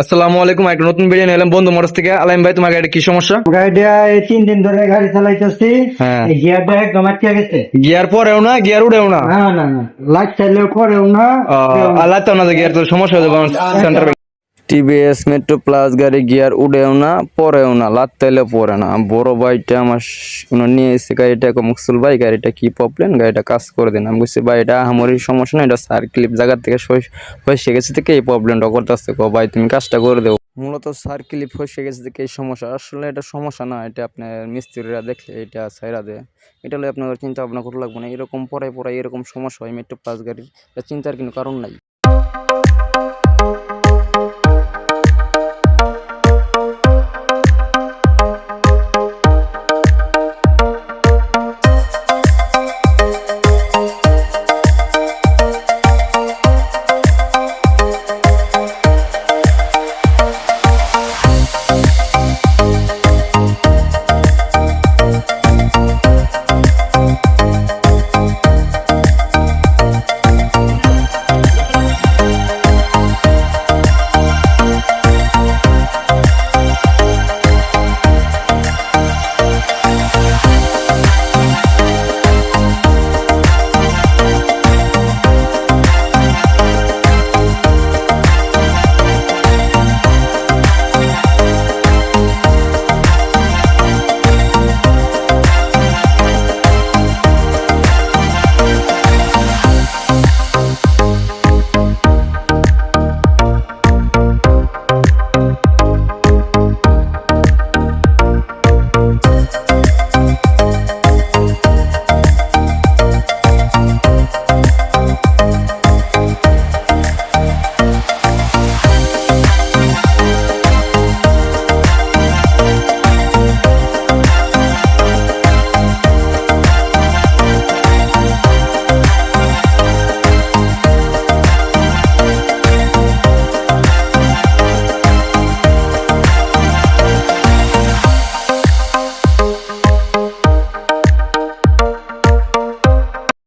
আসসালামু আলাইকুম। একটা নতুন ভিডিও নিলাম বন্ধু মোটরস থেকে। আলাইম ভাই, তোমার গাড়িটা কি সমস্যা? গাড়িটা এই 3 দিন ধরে গাড়ি চালাইতেছি। হ্যাঁ, এই গিয়ারটা একদম আটকে গেছে। গিয়ার পরেও না, গিয়ার উড়েও না। না না না, লাইট চাইলেও করেও না, উঠেও না। আল্লাহ তো না, গিয়ার তো সমস্যা হয়ে যাবে সেন্টার। টিভিএস মেট্রো প্লাস গাড়ি গিয়ার উড়েও না, পরেও না, লাত্তাইলে পরে না। বড় ভাইটা আমার নিয়ে এসে গাড়িটা মুকসুল ভাই, গাড়িটা কি প্রবলেম, গাড়িটা কাজ করে দিন। আমি বলছি ভাই এটা আমারই সমস্যা না, এটা সার্কিল জায়গা থেকে ফসে গেছে থেকে এই প্রবলেমটা করতেছে। ভাই তুমি কাজটা করে দেবো। মূলত সার্কিল ফসে গেছে থেকে এই সমস্যা। আসলে এটা সমস্যা না, এটা আপনার মিস্ত্রিরা দেখলে এটা ছাইরা দেয়। এটা হলে আপনার চিন্তা ভাবনা করা লাগবে না। এরকম পরে এরকম সমস্যা হয় মেট্রো প্লাস গাড়ির, চিন্তার কোনো কারণ নাই।